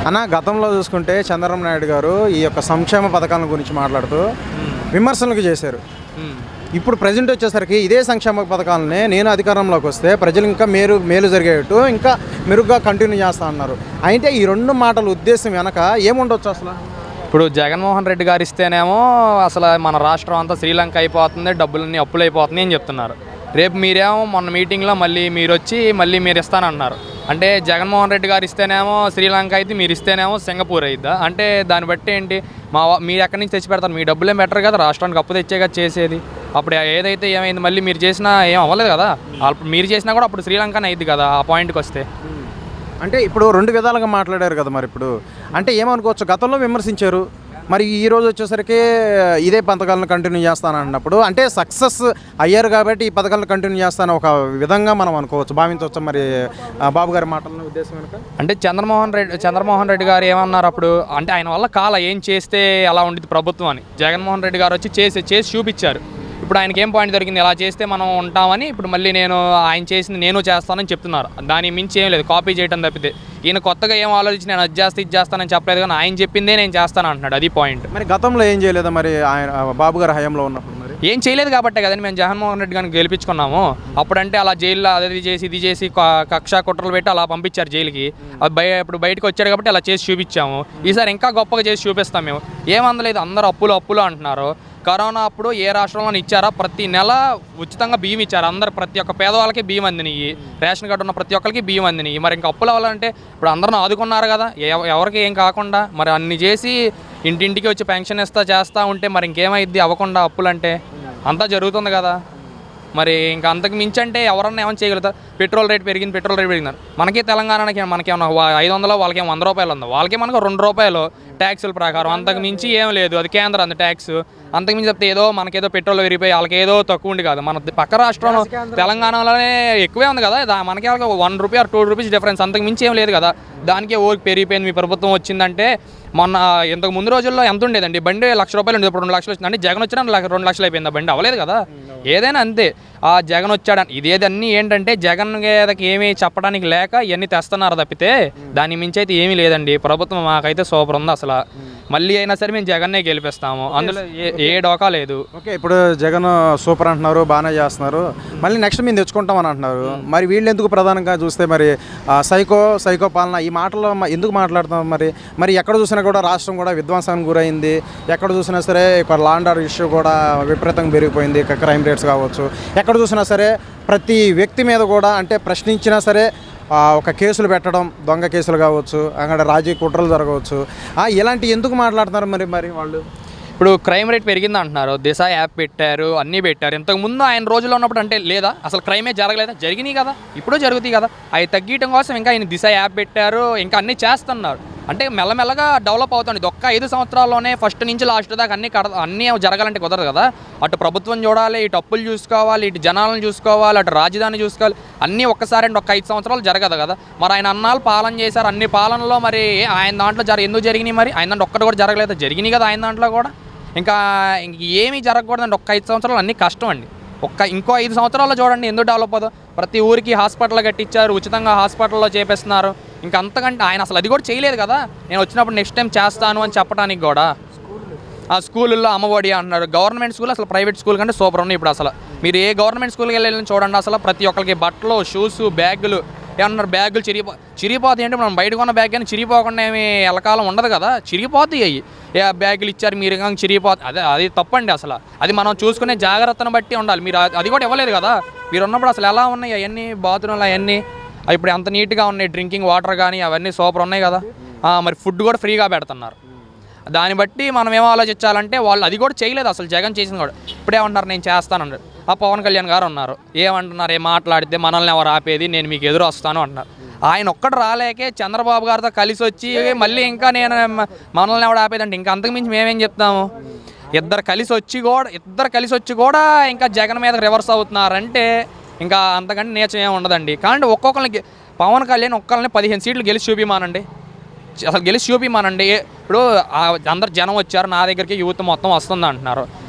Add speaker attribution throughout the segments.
Speaker 1: అన్న గతంలో చూసుకుంటే చంద్రబాబు నాయుడు గారు ఈ యొక్క సంక్షేమ పథకాల గురించి మాట్లాడుతూ విమర్శలకు చేశారు. ఇప్పుడు ప్రజెంట్ వచ్చేసరికి ఇదే సంక్షేమ పథకాలనే నేను అధికారంలోకి వస్తే ప్రజలు ఇంకా మేలు జరిగేట్టు ఇంకా మెరుగ్గా కంటిన్యూ చేస్తా అన్నారు. అయితే ఈ రెండు మాటల ఉద్దేశం వెనక ఏముండొచ్చు అసలు?
Speaker 2: ఇప్పుడు జగన్మోహన్ రెడ్డి గారు ఇస్తేనేమో అసలు మన రాష్ట్రం అంతా శ్రీలంక అయిపోతుంది, డబ్బులన్నీ అప్పులు అయిపోతున్నాయి అని చెప్తున్నారు. రేపు మీరేమో మొన్న మీటింగ్లో మళ్ళీ మీరు వచ్చి మళ్ళీ మీరు ఇస్తానన్నారు. అంటే జగన్మోహన్ రెడ్డి గారు ఇస్తేనేమో శ్రీలంక అయితే, మీరు ఇస్తేనేమో సింగపూర్ అయిద్దా? అంటే దాన్ని బట్టి ఏంటి, మీరు ఎక్కడి నుంచి తెచ్చి పెడతారు? మీ డబ్బులే బెటర్ కదా, రాష్ట్రానికి అప్పు తెచ్చే కదా చేసేది. అప్పుడు ఏదైతే ఏమైంది, మళ్ళీ మీరు చేసినా ఏం అవ్వలేదు కదా. మీరు చేసినా కూడా అప్పుడు శ్రీలంకనే అయింది కదా ఆ పాయింట్కి వస్తే.
Speaker 1: అంటే ఇప్పుడు రెండు విధాలుగా మాట్లాడారు కదా. మరి ఇప్పుడు అంటే ఏమనుకోవచ్చు, గతంలో విమర్శించారు, మరి ఈ రోజు వచ్చేసరికి ఇదే పథకాలను కంటిన్యూ చేస్తానన్నప్పుడు అంటే సక్సెస్ అయ్యారు కాబట్టి ఈ పథకాలను కంటిన్యూ చేస్తాను ఒక విధంగా మనం అనుకోవచ్చు, భావించవచ్చు. మరి బాబు గారి మాటల ఉద్దేశం కనుక
Speaker 2: అంటే చంద్రమోహన్ రెడ్డి గారు ఏమన్నారు అప్పుడు, అంటే ఆయన వల్ల ఏం చేస్తే ఎలా ఉండేది ప్రభుత్వం అని జగన్మోహన్ రెడ్డి గారు వచ్చి చేసి చూపించారు. ఇప్పుడు ఆయనకి ఏం పాయింట్ దొరికింది, ఎలా చేస్తే మనం ఉంటామని. ఇప్పుడు మళ్ళీ ఆయన చేసింది నేను చేస్తానని చెప్తున్నారు. దాని మించి ఏం లేదు, కాపీ చేయడం తప్పితే. ఈయన కొత్తగా ఏం ఆలోచించి నేను అది చేస్తానని చెప్పలేదు, కానీ ఆయన చెప్పిందే నేను చేస్తాను అంటున్నాడు. అది పాయింట్.
Speaker 1: మరి గతంలో ఏం చేయలేదా మరి ఆయన బాబు గారు హయాంలో ఉన్నప్పుడు? మరి
Speaker 2: ఏం చేయలేదు కాబట్టే కదండి మేము జగన్మోహన్ రెడ్డి గారిని గెలిపించుకున్నాము. అప్పుడంటే అలా జైల్లో అది చేసి ఇది చేసి కక్ష కుట్రలు పెట్టి అలా పంపించారు జైలుకి. అది ఇప్పుడు బయటకు వచ్చాడు కాబట్టి అలా చేసి చూపించాము. ఈసారి ఇంకా గొప్పగా చేసి చూపిస్తాం మేము. ఏమందలేదు, అందరూ అప్పులు అంటున్నారు. కరోనా అప్పుడు ఏ రాష్ట్రంలో ఇచ్చారా? ప్రతి నెల ఉచితంగా బియ్యం ఇచ్చారు. అందరు ప్రతి ఒక్క పేదవాళ్ళకి బియ్యం అందినాయి, రేషన్ కార్డు ఉన్న ప్రతి ఒక్కరికి బియ్యం అందినాయి. మరి ఇంకా అప్పులు అవ్వాలంటే ఇప్పుడు అందరూ ఆదుకున్నారు కదా, ఎవరికి ఏం కాకుండా. మరి అన్ని చేసి ఇంటింటికి వచ్చి పెన్షన్ చేస్తూ ఉంటే మరి ఇంకేమైద్ది అవ్వకుండా? అప్పులంటే అంతా జరుగుతుంది కదా. మరి ఇంకా అంతకు మించి అంటే ఎవరన్నా ఏమైనా చేయగలుగుతారు? పెట్రోల్ రేట్ పెరిగింది. మనకి తెలంగాణకి మనకేమన్నా 500, వాళ్ళకేమో 100 రూపాయలు ఉంది, వాళ్ళకి మనకు 2 రూపాయలు ట్యాక్సుల ప్రకారం. అంతకు మించి ఏం లేదు, అది కేంద్రం అంత ట్యాక్స్. అంతకుమించి చెప్తే ఏదో మనకేదో పెట్రోల్ పెరిగిపోయి వాళ్ళకి ఏదో తక్కువ ఉండి కాదు. మన పక్క రాష్ట్రం తెలంగాణలోనే ఎక్కువే ఉంది కదా, మనకి 1 రూపీ ఆర్ 2 రూపీస్ డిఫరెన్స్, అంతకు మించి ఏం లేదు కదా. దానికే ఓరికి పెరిగిపోయింది మీ ప్రభుత్వం వచ్చిందంటే. మొన్న ఇంతకు ముందు రోజుల్లో ఎంత ఉండేదండి, బండి 1,00,000 రూపాయలు ఉండేది, ఇప్పుడు 2 లక్షలు వచ్చింది. అంటే జగన్ వచ్చినా 2 లక్షలు అయిపోయింది, బండి అవ్వలేదు కదా. ఏదైనా అంతే, ఆ జగన్ వచ్చాడని ఇదేదన్నీ ఏంటంటే జగన్ మీదకి ఏమీ చెప్పడానికి లేక ఇవన్నీ తెస్తున్నారు తప్పితే దాని మించి అయితే ఏమీ లేదండి. ప్రభుత్వం మాకైతే సూపర్ ఉంది అసలు. మళ్ళీ అయినా సరే మేము జగన్నే గెలిపిస్తాము, అందులో ఏ డోకా లేదు.
Speaker 1: ఓకే, ఇప్పుడు జగన్ సూపర్ అంటున్నారు, బాగానే చేస్తున్నారు, మళ్ళీ నెక్స్ట్ మేము తెచ్చుకుంటామని అంటున్నారు. మరి వీళ్ళు ఎందుకు ప్రధానంగా చూస్తే మరి సైకో పాలన ఈ మాటలు ఎందుకు మాట్లాడుతున్నారు? మరి ఎక్కడ చూసినా కూడా రాష్ట్రం కూడా విధ్వంసానికి గురైంది. ఎక్కడ చూసినా సరే లా అండ్ ఆర్డర్ ఇష్యూ కూడా విపరీతంగా పెరిగిపోయింది, క్రైమ్ రేట్స్ కావచ్చు. ఎక్కడ చూసినా సరే ప్రతి వ్యక్తి మీద కూడా అంటే ప్రశ్నించినా సరే ఒక కేసులు పెట్టడం, దొంగ కేసులు కావచ్చు, అక్కడ రాజకీయ కుట్రలు జరగవచ్చు. ఇలాంటి ఎందుకు మాట్లాడుతున్నారు మరి వాళ్ళు?
Speaker 2: ఇప్పుడు క్రైమ్ రేట్ పెరిగింది అంటున్నారు, దిశ యాప్ పెట్టారు, అన్నీ పెట్టారు. ఇంతకుముందు ఆయన రోజుల్లో ఉన్నప్పుడు అంటే లేదా, అసలు క్రైమే జరగలేదా? జరిగినాయి కదా, ఇప్పుడు జరుగుతాయి కదా. అవి తగ్గించడం కోసం ఇంకా ఆయన దిశ యాప్ పెట్టారు, ఇంకా అన్నీ చేస్తున్నారు. అంటే మెల్లమెల్లగా డెవలప్ అవుతుంది. ఇది ఒక్క 5 సంవత్సరాల్లోనే ఫస్ట్ నుంచి లాస్ట్ దాకా అన్నీ జరగాలంటే కుదరదు కదా. అటు ప్రభుత్వం చూడాలి, ఇటు అప్పులు చూసుకోవాలి, ఇటు జనాలను చూసుకోవాలి, అటు రాజధాని చూసుకోవాలి. అన్నీ ఒక్కసారి అంటే ఒక్క 5 సంవత్సరాలు జరగదు కదా. మరి ఆయన అన్నాళ్ళు పాలన చేశారు, అన్ని పాలనలో మరి ఆయన దాంట్లో ఎందుకు జరిగినాయి? మరి ఆయన దాంట్లో ఒక్కటి కూడా జరగలేదు, జరిగినాయి కదా ఆయన దాంట్లో కూడా. ఇంకా ఏమీ జరగకూడదండి. ఒక్క 5 సంవత్సరాలు అన్నీ కష్టం అండి. ఇంకో 5 సంవత్సరాల్లో చూడండి ఎందుకు డెవలప్ అవుతుందో. ప్రతి ఊరికి హాస్పిటల్ కట్టించారు, ఉచితంగా హాస్పిటల్లో చేపిస్తున్నారు. ఇంకా అంతకంటే ఆయన అసలు అది కూడా చేయలేదు కదా. నేను వచ్చినప్పుడు నెక్స్ట్ టైం చేస్తాను అని చెప్పడానికి కూడా. ఆ స్కూళ్ళల్లో అమ్మఒడి అంటున్నారు, గవర్నమెంట్ స్కూల్ అసలు ప్రైవేట్ స్కూల్ కంటే సూపర్ ఉన్నాయి ఇప్పుడు అసలు. మీరు ఏ గవర్నమెంట్ స్కూల్కి వెళ్ళి చూడండి, అసలు ప్రతి ఒక్కరికి బట్టలు, షూస్, బ్యాగులు ఏమన్నారు. బ్యాగులు చిరిగిపోతాయి అంటే మనం బయట కొన్న బ్యాగ్ కానీ చిరిగిపోకుండా ఏమి ఎల్లకాలం ఉండదు కదా, చిరిగిపోతాయి అవి. బ్యాగులు ఇచ్చారు మీరు కానీ చిరిగిపోతాయి, అది తప్పండి అసలు. అది మనం చూసుకునే జాగ్రత్తను బట్టి ఉండాలి. మీరు అది కూడా ఇవ్వలేదు కదా. మీరు ఉన్నప్పుడు అసలు ఎలా ఉన్నాయి అవన్నీ, బాత్రూమ్లు అవన్నీ ఇప్పుడు ఎంత నీట్గా ఉన్నాయి, డ్రింకింగ్ వాటర్ కానీ అవన్నీ సూపర్ ఉన్నాయి కదా. మరి ఫుడ్ కూడా ఫ్రీగా పెడుతున్నారు. దాన్ని బట్టి మనం ఏం ఆలోచించాలంటే వాళ్ళు అది కూడా చేయలేదు అసలు, జగన్ చేసింది కూడా. ఇప్పుడేమంటున్నారు, నేను చేస్తానన్నారు. పవన్ కళ్యాణ్ గారు ఉన్నారు, ఏమంటున్నారు, ఏం మాట్లాడితే మనల్ని ఎవరు ఆపేది, నేను మీకు ఎదురు వస్తాను అంటున్నారు. ఆయన ఒక్కడు రాలేకే చంద్రబాబు గారితో కలిసి వచ్చి మళ్ళీ ఇంకా నేను మనల్ని ఎవడు ఆపేదంటే ఇంకా అంతకుమించి మేమేం చెప్తాము. ఇద్దరు కలిసి వచ్చి కూడా ఇంకా జగన్ మీద రివర్స్ అవుతున్నారంటే ఇంకా అంతకంటే నేచర్ ఏమి ఉండదండి. కానీ ఒక్కొక్కరికి పవన్ కళ్యాణ్ ఒక్కరిని 15 సీట్లు గెలిచి చూపిమానండి, అసలు గెలిచి చూపిమానండి. ఇప్పుడు అందరు జనం వచ్చారు నా దగ్గరికి, యూత్ మొత్తం వస్తుంది అంటున్నారు.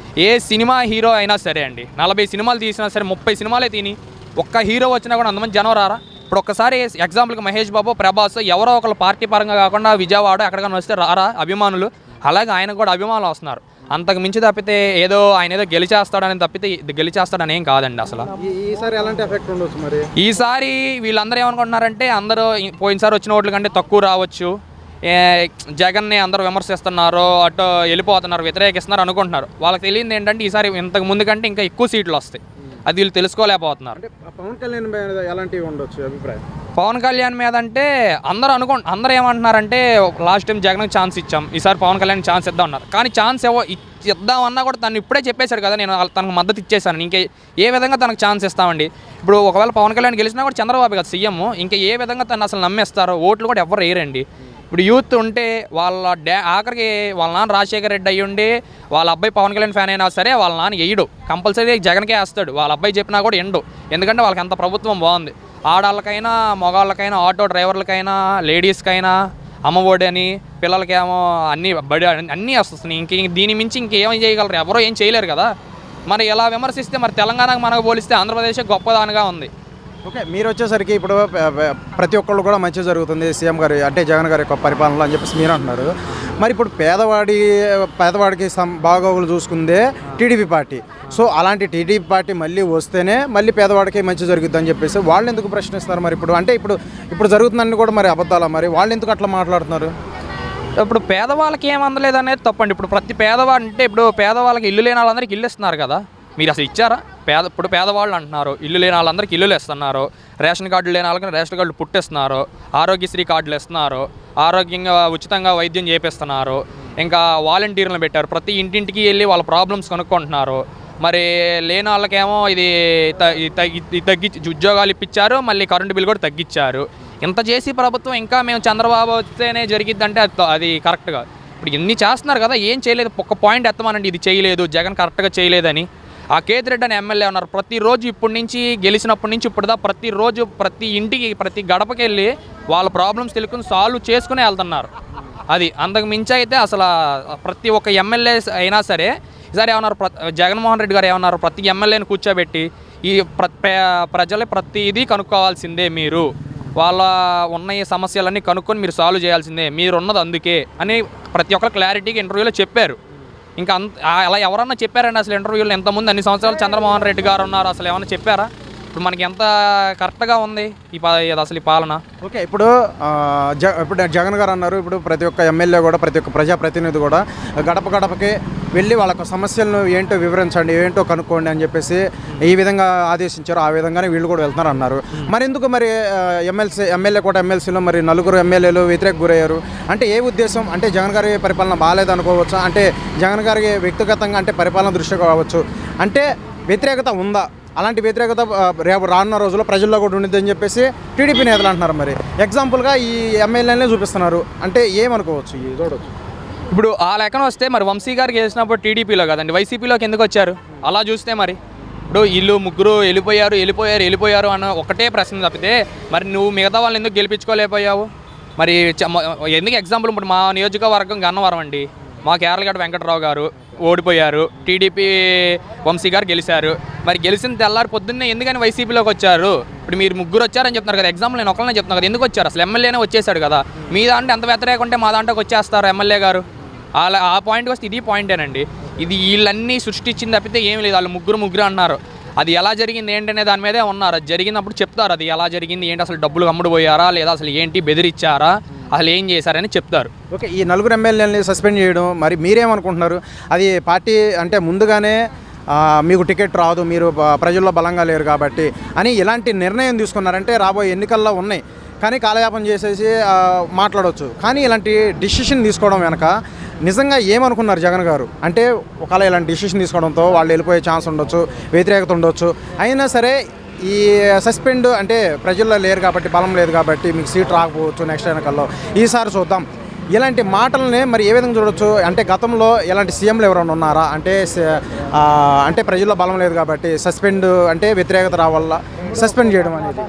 Speaker 2: ఏ సినిమా హీరో అయినా సరే అండి, 40 సినిమాలు తీసినా సరే, 30 సినిమాలే తిని ఒక్క హీరో వచ్చినా కూడా అంతమంది జనం రారా? ఇప్పుడు ఒక్కసారి ఎగ్జాంపుల్కి మహేష్ బాబు, ప్రభాస్ ఎవరో ఒకళ్ళు పార్టీ పరంగా కాకుండా విజయవాడ ఎక్కడికైనా వస్తే రారా అభిమానులు, అలాగే ఆయనకు కూడా అభిమానులు వస్తున్నారు. అంతకు మించి తప్పితే ఆయన ఏదో గెలిచేస్తాడని తప్పితే గెలిచేస్తాడని ఏం కాదండి అసలు.
Speaker 1: ఈసారి ఎలాంటి ఎఫెక్ట్ ఉండొచ్చు మరి?
Speaker 2: ఈసారి వీళ్ళందరూ ఏమనుకుంటున్నారంటే అందరూ పోయినసారి వచ్చిన ఓట్ల కంటే తక్కువ రావచ్చు, జగన్ని అందరూ విమర్శిస్తున్నారు, అటు వెళ్ళిపోతున్నారు, వ్యతిరేకిస్తున్నారు అనుకుంటున్నారు. వాళ్ళకి తెలియదు ఏంటంటే ఈసారి ఇంతకు ముందు కంటే ఇంకా ఎక్కువ సీట్లు వస్తాయి. అది వీళ్ళు తెలుసుకోలేకపోతున్నారు.
Speaker 1: పవన్ కళ్యాణ్ మీద ఎలాంటివి ఉండొచ్చు అభిప్రాయం?
Speaker 2: పవన్ కళ్యాణ్ మీద అంటే అందరూ ఏమంటున్నారంటే లాస్ట్ టైం జగన్కి ఛాన్స్ ఇచ్చాం, ఈసారి పవన్ కళ్యాణ్ ఛాన్స్ ఇద్దాం అన్నారు. కానీ ఛాన్స్ ఇద్దామన్నా కూడా తను ఇప్పుడే చెప్పేశాడు కదా, నేను తనకు మద్దతు ఇచ్చేసాను, ఇంకే ఏ విధంగా తనకు ఛాన్స్ ఇస్తామండి. ఇప్పుడు ఒకవేళ పవన్ కళ్యాణ్ గెలిచినా కూడా చంద్రబాబు కదా సీఎం, ఇంకా ఏ విధంగా తను అసలు నమ్మేస్తారో, ఓట్లు కూడా ఎవరు వేయరండి. ఇప్పుడు యూత్ ఉంటే ఆఖరికి వాళ్ళ నాన్న రాజశేఖర రెడ్డి అయ్యి ఉండి వాళ్ళ అబ్బాయి పవన్ కళ్యాణ్ ఫ్యాన్ అయినా సరే వాళ్ళ నాన్న వేయడు, కంపల్సరీ జగన్కే వేస్తాడు. వాళ్ళ అబ్బాయి చెప్పినా కూడా ఎండు, ఎందుకంటే వాళ్ళకి అంత ప్రభుత్వం బాగుంది. ఆడవాళ్ళకైనా మగవాళ్ళకైనా ఆటో డ్రైవర్లకైనా లేడీస్కైనా అమ్మఒడి అని, పిల్లలకేమో అన్నీ వస్తున్నాయి. ఇంక దీని మించి ఇంకేం చేయగలరు? ఎవరో ఏం చేయలేరు కదా. మరి ఎలా విమర్శిస్తే మరి తెలంగాణకు మనకు పోలిస్తే ఆంధ్రప్రదేశ్ గొప్పదానిగా ఉంది.
Speaker 1: ఓకే, మీరు వచ్చేసరికి ఇప్పుడు ప్రతి ఒక్కళ్ళు కూడా మంచి జరుగుతుంది సీఎం గారు అంటే జగన్ గారి యొక్క పరిపాలనలో అని చెప్పేసి మీరు అంటున్నారు. మరి ఇప్పుడు పేదవాడికి బాగోగులు చూసుకుందే టీడీపీ పార్టీ. సో అలాంటి టీడీపీ పార్టీ మళ్ళీ వస్తేనే మళ్ళీ పేదవాడికి మంచి జరుగుతుంది అని చెప్పేసి వాళ్ళు ఎందుకు ప్రశ్నిస్తారు? మరి ఇప్పుడు జరుగుతుందని కూడా మరి అబద్ధాలా? మరి వాళ్ళు ఎందుకు అట్లా మాట్లాడుతున్నారు?
Speaker 2: ఇప్పుడు పేదవాళ్ళకి ఏం అందలేదు అనేది తప్పండి. ఇప్పుడు ప్రతి పేదవాడు అంటే ఇప్పుడు పేదవాళ్ళకి ఇల్లు లేని వాళ్ళందరికీ ఇల్లు ఇస్తున్నారు కదా, మీరు అసలు ఇచ్చారా? ఇప్పుడు పేదవాళ్ళు అంటున్నారు, ఇల్లు లేని వాళ్ళందరికీ ఇల్లులు ఇస్తున్నారు, రేషన్ కార్డులు లేని వాళ్ళకి రేషన్ కార్డులు పుట్టిస్తున్నారు, ఆరోగ్యశ్రీ కార్డులు ఇస్తున్నారు, ఆరోగ్యంగా ఉచితంగా వైద్యం చేపిస్తున్నారు, ఇంకా వాలంటీర్లను పెట్టారు, ప్రతి ఇంటింటికి వెళ్ళి వాళ్ళ ప్రాబ్లమ్స్ కనుక్కుంటున్నారు. మరి లేని వాళ్ళకేమో ఇది తగ్గించి ఉద్యోగాలు ఇప్పించారు, మళ్ళీ కరెంటు బిల్ కూడా తగ్గించారు. ఇంత చేసి ప్రభుత్వం ఇంకా మేము చంద్రబాబు వస్తేనే జరిగిద్దంటే అది కరెక్ట్గా ఇప్పుడు ఇన్ని చేస్తున్నారు కదా, ఏం చేయలేదు. ఒక్క పాయింట్ ఎత్తమానండి ఇది చేయలేదు, జగన్ కరెక్ట్గా చేయలేదని. ఆ కేతిరెడ్డి అని ఎమ్మెల్యే ఉన్నారు, ప్రతిరోజు ఇప్పటి నుంచి గెలిచినప్పటి నుంచి ఇప్పుడుదా ప్రతిరోజు ప్రతి ఇంటికి ప్రతి గడపకి వెళ్ళి వాళ్ళ ప్రాబ్లమ్స్ తెలుసుకుని సాల్వ్ చేసుకునే వెళ్తున్నారు. అది అంతకు మించి అయితే అసలు ప్రతి ఒక్క ఎమ్మెల్యే అయినా సరే ఈసారి ఏమన్నారు, జగన్మోహన్ రెడ్డి గారు ఏమన్నారు, ప్రతి ఎమ్మెల్యేని కూర్చోబెట్టి ఈ ప్రజలే ప్రతిదీ కనుక్కోవాల్సిందే, మీరు వాళ్ళ ఉన్న ఈ సమస్యలన్నీ కనుక్కొని మీరు సాల్వ్ చేయాల్సిందే, మీరు ఉన్నది అందుకే అని ప్రతి ఒక్కరు క్లారిటీగా ఇంటర్వ్యూలో చెప్పారు. ఇంకా అలా ఎవరన్నా చెప్పారండి అసలు ఇంటర్వ్యూలో? ఎంతమంది అన్ని సంవత్సరాలు చంద్రమోహన్ రెడ్డి గారు ఉన్నారు, అసలు ఏమన్నా చెప్పారా? ఇప్పుడు మనకి ఎంత కరెక్ట్గా ఉంది అసలు ఈ పాలన?
Speaker 1: ఓకే, ఇప్పుడు జగన్ గారు అన్నారు, ఇప్పుడు ప్రతి ఒక్క ఎమ్మెల్యే కూడా ప్రతి ఒక్క ప్రజాప్రతినిధి కూడా గడప గడపకి వెళ్ళి వాళ్ళ సమస్యలను ఏంటో వివరించండి, ఏంటో కనుక్కోండి అని చెప్పేసి ఈ విధంగా ఆదేశించారు. ఆ విధంగానే వీళ్ళు కూడా వెళ్తున్నారు అన్నారు. మరి ఎందుకు మరి ఎమ్మెల్సీలో మరి 4 ఎమ్మెల్యేలు వ్యతిరేక గురయ్యారు అంటే ఏ ఉద్దేశం? అంటే జగన్ గారి పరిపాలన బాగాలేదనుకోవచ్చు, అంటే జగన్ గారికి వ్యక్తిగతంగా అంటే పరిపాలన దృష్ట్యా కావచ్చు, అంటే వ్యతిరేకత ఉందా? అలాంటి వ్యతిరేకత రేపు రానున్న రోజుల్లో ప్రజల్లో కూడా ఉండిద్దని చెప్పేసి టీడీపీ నేతలు అంటున్నారు. మరి ఎగ్జాంపుల్గా ఈ ఎమ్మెల్యేలనే చూపిస్తున్నారు అంటే ఏమనుకోవచ్చు? చూడవచ్చు.
Speaker 2: ఇప్పుడు ఆ లెక్కన వస్తే మరి వంశీ గారికి వేసినప్పుడు టీడీపీలో కదండి, వైసీపీలోకి ఎందుకు వచ్చారు? అలా చూస్తే మరి ఇప్పుడు వీళ్ళు ముగ్గురు వెళ్ళిపోయారు అన్న ఒకటే ప్రశ్న తప్పితే మరి నువ్వు మిగతా వాళ్ళని ఎందుకు గెలిపించుకోలేకపోయావు? మరి ఎందుకు ఎగ్జాంపుల్ ఇప్పుడు మా నియోజకవర్గం గన్నవరం అండి, మా కేరళగడ్డ వెంకటరావు గారు ఓడిపోయారు, టీడీపీ వంశీ గారు గెలిచారు. మరి గెలిచిన తెల్లారి పొద్దున్నే ఎందుకని వైసీపీలోకి వచ్చారు? ఇప్పుడు మీరు ముగ్గురు వచ్చారని చెప్తున్నారు కదా, ఎగ్జాంపుల్ నేను ఒకళ్ళనే చెప్తున్నాను కదా, ఎందుకు వచ్చారు? అసలు ఎమ్మెల్యేనే వచ్చేసాడు కదా, మీ దాంట్లో ఎంత వ్యతిరేకం ఉంటే మా దాంట్లోకి వచ్చేస్తారు ఎమ్మెల్యే గారు. ఆ పాయింట్కి వస్తే ఇది పాయింటేనండి. ఇది వీళ్ళన్నీ సృష్టించింది తప్పితే ఏం లేదు. వాళ్ళు ముగ్గురు అన్నారు, అది ఎలా జరిగింది ఏంటనే దాని మీదే ఉన్నారు. అది జరిగినప్పుడు చెప్తారు, అది ఎలా జరిగింది ఏంటి, అసలు డబ్బులు అమ్ముడు పోయారా లేదా, అసలు ఏంటి బెదిరిచ్చారా, అసలు ఏం చేశారని చెప్తారు.
Speaker 1: ఓకే, ఈ 4 ఎమ్మెల్యేలని సస్పెండ్ చేయడం మరి మీరేమనుకుంటున్నారు? అది పార్టీ అంటే ముందుగానే మీకు టికెట్ రాదు, మీరు ప్రజల్లో బలంగా లేరు కాబట్టి అని ఇలాంటి నిర్ణయం తీసుకున్నారంటే రాబోయే ఎన్నికల్లో ఉన్నాయి కానీ కాలయాపన చేసేసి మాట్లాడవచ్చు. కానీ ఇలాంటి డిసిషన్ తీసుకోవడం వెనక నిజంగా ఏమనుకున్నారు జగన్ గారు? అంటే ఒకవేళ ఇలాంటి డిసిషన్ తీసుకోవడంతో వాళ్ళు వెళ్ళిపోయే ఛాన్స్ ఉండొచ్చు, వ్యతిరేకత ఉండొచ్చు, అయినా సరే ఈ సస్పెండ్ అంటే ప్రజల్లో లేరు కాబట్టి, బలం లేదు కాబట్టి మీకు సీట్ రాకపోవచ్చు నెక్స్ట్ ఎన్నికల్లో, ఈసారి చూద్దాం. ఇలాంటి మాటలనే మరి ఏ విధంగా చూడొచ్చు? అంటే గతంలో ఇలాంటి సీఎంలు ఎవరైనా ఉన్నారా? అంటే ప్రజల్లో బలం లేదు కాబట్టి సస్పెండ్ అంటే వ్యతిరేకత రావాల సస్పెండ్ చేయడం అనేది.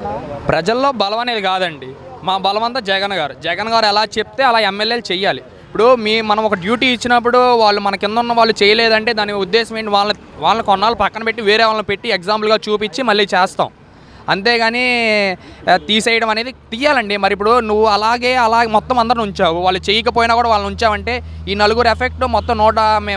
Speaker 2: ప్రజల్లో బలం అనేది కాదండి, మా బలం అంతా జగన్ గారు ఎలా చెప్తే అలా ఎమ్మెల్యేలు చెయ్యాలి. ఇప్పుడు మనం ఒక డ్యూటీ ఇచ్చినప్పుడు వాళ్ళు మన కింద ఉన్న వాళ్ళు చేయలేదంటే దాని ఉద్దేశం ఏంటి? వాళ్ళని కొన్నాళ్ళు పక్కన పెట్టి వేరే వాళ్ళని పెట్టి ఎగ్జాంపుల్గా చూపించి మళ్ళీ చేస్తాం. అంతేగాని తీసేయడం అనేది తీయాలండి. మరి ఇప్పుడు నువ్వు అలాగే మొత్తం అందరిని ఉంచావు, వాళ్ళు చేయకపోయినా కూడా వాళ్ళని ఉంచావంటే ఈ నలుగురు ఎఫెక్ట్ మొత్తం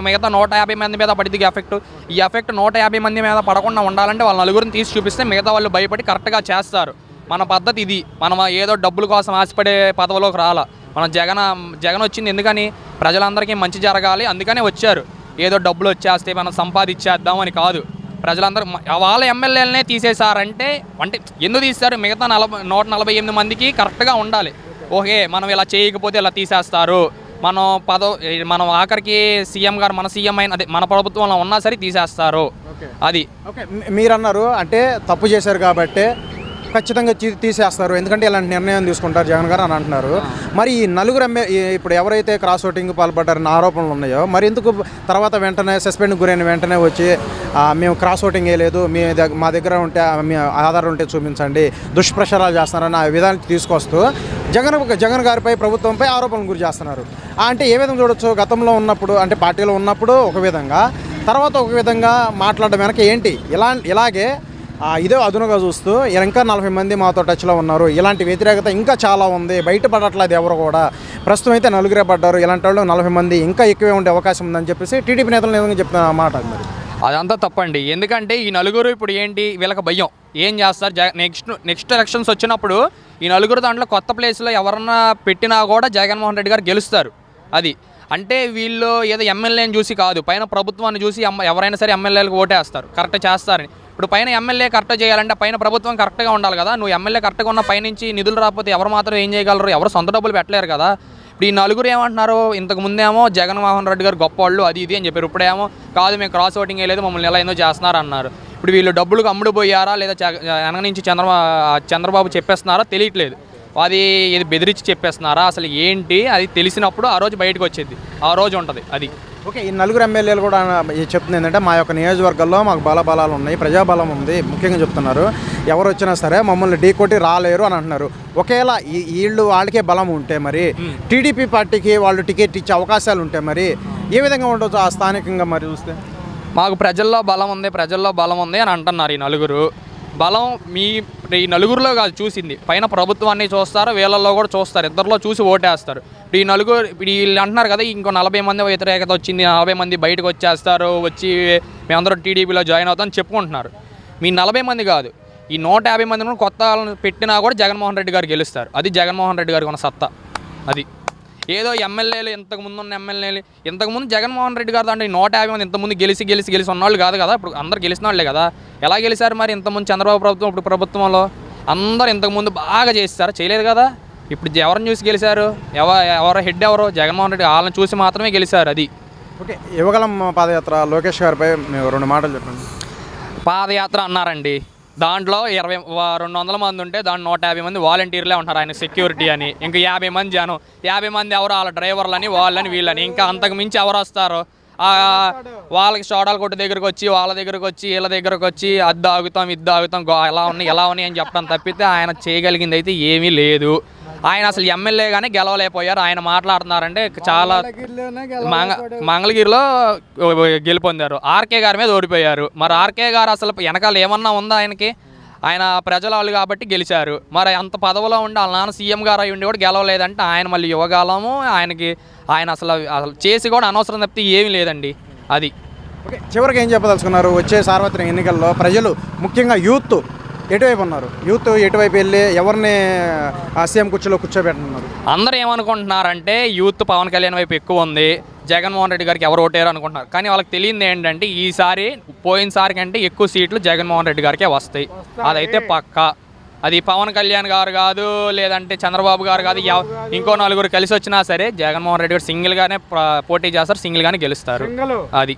Speaker 2: మిగతా 150 మంది మీద పడింది ఎఫెక్ట్. ఈ ఎఫెక్ట్ 150 మంది మీద పడకుండా ఉండాలంటే వాళ్ళ నలుగురిని తీసి చూపిస్తే మిగతా వాళ్ళు భయపడి కరెక్ట్గా చేస్తారు. మన పద్ధతి ఇది. మనం ఏదో డబ్బుల కోసం ఆశపడే పదవిలోకి రాలా. మనం జగన్ వచ్చింది ఎందుకని, ప్రజలందరికీ మంచి జరగాలి అందుకనే వచ్చారు. ఏదో డబ్బులు వచ్చేస్తే మనం సంపాదించేద్దాం అని కాదు. ప్రజలందరూ వాళ్ళ ఎమ్మెల్యేలనే తీసేశారంటే అంటే ఎందుకు తీస్తారు? మిగతా 148 మందికి కరెక్ట్గా ఉండాలి. ఓకే మనం ఇలా చేయకపోతే ఇలా తీసేస్తారు, మనం ఆఖరికి సీఎం గారు మన సీఎం అయిన అదే మన ప్రభుత్వంలో ఉన్నా సరే తీసేస్తారు. అది
Speaker 1: ఓకే మీరు అన్నారు అంటే తప్పు చేశారు కాబట్టి ఖచ్చితంగా తీసేస్తారు, ఎందుకంటే ఇలాంటి నిర్ణయం తీసుకుంటారు జగన్ గారు అని అంటున్నారు. మరి ఈ నలుగురు ఇప్పుడు ఎవరైతే క్రాస్ ఓటింగ్ పాల్పడ్డారన్న ఆరోపణలు ఉన్నాయో మరి ఎందుకు తర్వాత వెంటనే సస్పెండ్కి గురైన వెంటనే వచ్చి మేము క్రాస్ ఓటింగ్ వేయలేదు, మా దగ్గర ఉంటే మీ ఆధారం ఉంటే చూపించండి, దుష్ప్రచారాలు చేస్తున్నారని ఆ విధానికి తీసుకొస్తూ జగన్ గారిపై ప్రభుత్వంపై ఆరోపణలు గురి చేస్తున్నారు. అంటే ఏ విధంగా చూడొచ్చు? గతంలో ఉన్నప్పుడు అంటే పార్టీలో ఉన్నప్పుడు ఒక విధంగా, తర్వాత ఒక విధంగా మాట్లాడడం వెనక ఏంటి? ఇలాగే ఇదే అదునుగా చూస్తూ ఇంకా 40 మంది మాతో టచ్లో ఉన్నారు, ఇలాంటి వ్యతిరేకత ఇంకా చాలా ఉంది, బయటపడట్లేదు ఎవరు కూడా. ప్రస్తుతం అయితే నలుగురే పడ్డారు, ఇలాంటి వాళ్ళు 40 మంది ఇంకా ఎక్కువే ఉండే అవకాశం ఉందని చెప్పేసి టీడీపీ నేతలు నిజంగా చెప్తున్న మాట. మరి
Speaker 2: అదంతా తప్పండి. ఎందుకంటే ఈ నలుగురు ఇప్పుడు ఏంటి, వీళ్ళకి భయం ఏం చేస్తారు. నెక్స్ట్ ఎలక్షన్స్ వచ్చినప్పుడు ఈ నలుగురు దాంట్లో కొత్త ప్లేస్లో ఎవరన్నా పెట్టినా కూడా జగన్మోహన్ రెడ్డి గారు గెలుస్తారు. అది అంటే వీళ్ళు ఏదో ఎమ్మెల్యేని చూసి కాదు, పైన ప్రభుత్వాన్ని చూసి ఎవరైనా సరే ఎమ్మెల్యేలకు ఓటేస్తారు, కరెక్ట్ చేస్తారని. ఇప్పుడు పైన ఎమ్మెల్యే కరెక్ట్ చేయాలంటే పైన ప్రభుత్వం కరెక్ట్గా ఉండాలి కదా. నువ్వు ఎమ్మెల్యే కరెక్ట్గా ఉన్న పైనుంచి నిధులు రాకపోతే ఎవరు మాత్రం ఏం చేయగలరు? ఎవరు సొంత డబ్బులు పెట్టలేరు కదా. ఇప్పుడు ఈ నలుగురు ఏమంటున్నారు, ఇంతకు ముందేమో జగన్మోహన్ రెడ్డి గారు గొప్పవాళ్ళు అది ఇది అని చెప్పారు, ఇప్పుడేమో కాదు మేము క్రాస్ ఓటింగ్ వేయలేదు మమ్మల్ని ఎలా ఏందో చేస్తున్నారు అన్నారు. ఇప్పుడు వీళ్ళు డబ్బులకు అమ్ముడుపోయారా లేదా వెనక నుంచి చంద్రబాబు చెప్పేస్తున్నారా తెలియట్లేదు. అది ఇది బెదిరించి చెప్పేస్తున్నారా అసలు ఏంటి అది తెలిసినప్పుడు ఆ రోజు బయటకు వచ్చేది, ఆ రోజు ఉంటుంది అది.
Speaker 1: ఓకే ఈ నలుగురు ఎమ్మెల్యేలు కూడా చెప్తుంది ఏంటంటే మా యొక్క నియోజకవర్గాల్లో మాకు బలాలు ఉన్నాయి, ప్రజాబలం ఉంది, ముఖ్యంగా చెప్తున్నారు ఎవరు వచ్చినా సరే మమ్మల్ని ఢీకొట్టి రాలేరు అని అంటున్నారు. ఒకేలా వాళ్ళకే బలం ఉంటే మరి టీడీపీ పార్టీకి వాళ్ళు టికెట్ ఇచ్చే అవకాశాలు ఉంటే మరి ఏ విధంగా ఉండొచ్చు ఆ స్థానికంగా మరి చూస్తే?
Speaker 2: మాకు ప్రజల్లో బలం ఉంది అని అంటున్నారు ఈ నలుగురు. బలం ఈ నలుగురిలో కాదు చూసింది, పైన ప్రభుత్వాన్ని చూస్తారు, వీళ్ళల్లో కూడా చూస్తారు, ఇద్దరిలో చూసి ఓటేస్తారు. ఇప్పుడు ఈ నలుగురు వీళ్ళు అంటున్నారు కదా ఇంకో 40 మంది వ్యతిరేకత వచ్చింది, 40 మంది బయటకు వచ్చేస్తారు, వచ్చి మేమందరం టీడీపీలో జాయిన్ అవుతామని చెప్పుకుంటున్నారు. మీ 40 మంది కాదు, ఈ 150 మంది కొత్త వాళ్ళని పెట్టినా కూడా జగన్మోహన్ రెడ్డి గారు గెలుస్తారు. అది జగన్మోహన్ రెడ్డి గారికి ఉన్న సత్తా. అది ఏదో ఎమ్మెల్యేలు ఇంతకుముందు జగన్మోహన్ రెడ్డి గారు దాంట్లో 150 మంది ఇంతకుముందు గెలిచి ఉన్నవాళ్ళు కాదు కదా. ఇప్పుడు అందరు గెలిచిన వాళ్ళే కదా. ఎలా గెలిచారు మరి? ఇంతకుముందు చంద్రబాబు ప్రభుత్వం, ఇప్పుడు ప్రభుత్వంలో అందరు ఇంతకుముందు బాగా చేస్తారు, చేయలేదు కదా. ఇప్పుడు ఎవరిని చూసి గెలిచారు? ఎవరు హెడ్ ఎవరు? జగన్మోహన్ రెడ్డి, వాళ్ళని చూసి మాత్రమే గెలిచారు. అది
Speaker 1: ఓకే యువగలం పాదయాత్ర లోకేష్ గారిపై మేము 2 మాటలు చెప్పండి.
Speaker 2: పాదయాత్ర అన్నారండి, దాంట్లో 200 మంది ఉంటే దాంట్లో 150 మంది వాలంటీర్లే ఉంటారు ఆయన సెక్యూరిటీ అని. ఇంకా 50 మంది జనం, 50 మంది ఎవరు? వాళ్ళ డ్రైవర్లని వాళ్ళని వీళ్ళని. ఇంకా అంతకు మించి ఎవరు వస్తారు? వాళ్ళకి సోడాల కొట్టు దగ్గరకు వచ్చి వాళ్ళ దగ్గరకు వచ్చి వీళ్ళ దగ్గరకు వచ్చి అది ఆగుతాం ఎలా ఉన్నాయి అని చెప్పడం తప్పితే ఆయన చేయగలిగింది అయితే ఏమీ లేదు. ఆయన అసలు ఎమ్మెల్యేగానే గెలవలేకపోయారు. ఆయన మాట్లాడుతున్నారంటే చాలా మంగళగిరిలో గెలుపొందారు, ఆర్కే గారి మీద ఓడిపోయారు. మరి ఆర్కే గారు అసలు వెనకాల ఏమన్నా ఉందా ఆయనకి? ఆయన ప్రజల వాళ్ళు కాబట్టి గెలిచారు. మరి అంత పదవిలో ఉండి వాళ్ళ నాన్న సీఎం గారు అయి ఉండి కూడా గెలవలేదంటే ఆయన మళ్ళీ యువగాలము ఆయన అసలు చేసి కూడా అనవసరం తప్పితే ఏమీ లేదండి. అది
Speaker 1: ఓకే చివరికి ఏం చెప్పదలుచుకున్నారు? వచ్చే సార్వత్రిక ఎన్నికల్లో ప్రజలు ముఖ్యంగా యూత్ ఎటువైపు ఉన్నారు? యూత్ ఎటువైపు వెళ్ళి ఎవరిని సీఎం కుర్చీలో కూర్చోబెట్టున్నారు?
Speaker 2: అందరూ ఏమనుకుంటున్నారంటే యూత్ పవన్ కళ్యాణ్ వైపు ఎక్కువ ఉంది, జగన్మోహన్ రెడ్డి గారికి ఎవరు ఓటేరు అనుకుంటున్నారు. కానీ వాళ్ళకి తెలియదు ఏంటంటే ఈసారి పోయినసారి కంటే ఎక్కువ సీట్లు జగన్మోహన్ రెడ్డి గారికే వస్తాయి. అదైతే పక్కా. అది పవన్ కళ్యాణ్ గారు కాదు, లేదంటే చంద్రబాబు గారు కాదు, ఇంకో 4 కలిసి వచ్చినా సరే జగన్మోహన్ రెడ్డి గారు సింగిల్గానే పోటీ చేస్తారు, సింగిల్గానే గెలుస్తారు. అది